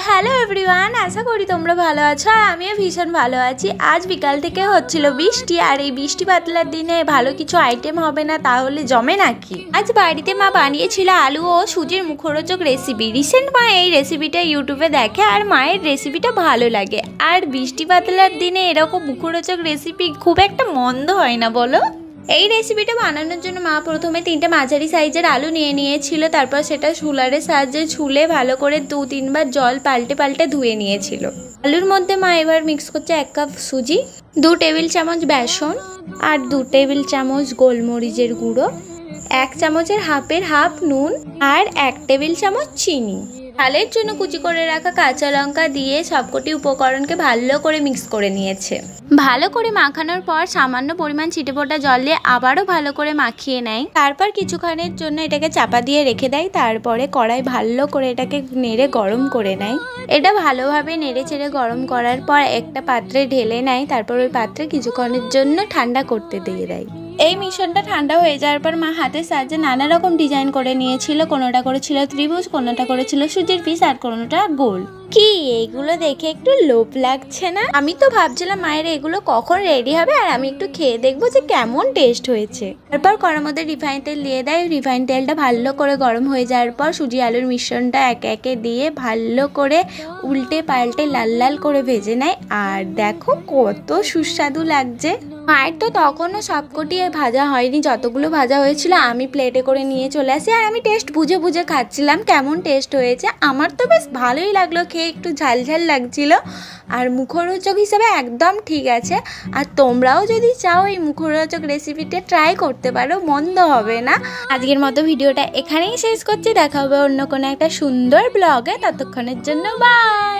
Hello everyone, আশা করি তোমরা ভালো আছো আর আমিও ভীষণ ভালো আছি। আজ বিকাল থেকে হচ্ছিল বৃষ্টি, আর এই বৃষ্টি বাদলার দিনে ভালো কিছু আইটেম হবে না তাহলে জমে নাকি। আজ বাড়িতে মা বানিয়েছিল আলু ও সুজির মুখরোচক রেসিপি। রিসেন্ট মা এই রেসিপিটা ইউটিউবে দেখে আর মায়ের রেসিপিটা ভালো লাগে। আর বৃষ্টি বাদলার দিনে এরকম মুখরোচক রেসিপি খুব একটা মন্দ হয় না বলো। এই রেসিপিটা বানানোর জন্য মা প্রথমে 3টে মাঝারি সাইজের আলু নিয়েছিল। তারপর সেটা ছুলারের সাহায্যে ছুলে ভালো করে 2-3 বার জল পাল্টে ধুয়ে নিয়েছিল। আলুর মধ্যে মা এবার মিক্স করছে 1 কাপ সুজি, 2 টেবিল চামচ বেসন আর 2 টেবিল চামচ গোলমরিচের গুঁড়ো, 1 চামচের হাফ নুন আর 1 টেবিল চামচ চিনি। ঝালের জন্য কুচি করে রাখা কাঁচা লঙ্কা দিয়ে সবকটি উপকরণকে ভালো করে মিক্স করে নিয়েছে। ভালো করে মাখানোর পর সামান্য পরিমাণ ছিটেফোঁটা জল দিয়ে আবারও ভালো করে মাখিয়ে নেয়। তারপর কিছুক্ষণের জন্য এটাকে চাপা দিয়ে রেখে দেয়। তারপরে কড়াই ভালো করে এটাকে নেড়ে গরম করে নেয়। এটা ভালোভাবে নেড়ে চেড়ে গরম করার পর একটা পাত্রে ঢেলে নেয়। তারপর ওই পাত্রে কিছুক্ষণের জন্য ঠান্ডা করতে দিয়ে দেয়। এই মিশ্রণটা ঠান্ডা হয়ে যাওয়ার পর মা হাতের সাহায্যে নানা রকম ডিজাইন করে নিয়েছিল। কোনোটা করেছিল ত্রিভুজ, কোনোটা করেছিল সুজির পিস আর কোনোটা গোল। কি এইগুলো দেখে একটু লোভ লাগছে না? আমি তো ভাবছিলাম মায়ের এগুলো কখন রেডি হবে আর আমি একটু খেয়ে দেখবো যে কেমন টেস্ট হয়েছে। তারপর কড়ার মধ্যে রিফাইন তেল দিয়ে দেয়। রিফাইন তেলটা ভালো করে গরম হয়ে যাওয়ার পর সুজি আলুর মিশ্রণটা একে একে দিয়ে ভালো করে উল্টে পাল্টে লাল লাল করে ভেজে নেয়। আর দেখো কত সুস্বাদু লাগছে। মায়ের তো তখনও সবকটি ভাজা হয়নি, যতগুলো ভাজা হয়েছিল আমি প্লেটে করে নিয়ে চলে আসি। আর আমি টেস্ট বুঝে খাচ্ছিলাম কেমন টেস্ট হয়েছে। আমার তো বেশ ভালোই লাগলো খেয়ে, একটু ঝাল লাগছিল আর মুখরোচক হিসেবে একদম ঠিক আছে। আর তোমরাও যদি চাও এই মুখরোচক রেসিপিটা ট্রাই করতে পারো, মন্দ হবে না। আজকের মতো ভিডিওটা এখানেই শেষ করছি। দেখা হবে অন্য কোনো একটা সুন্দর ব্লগে। ততক্ষণের জন্য বাই।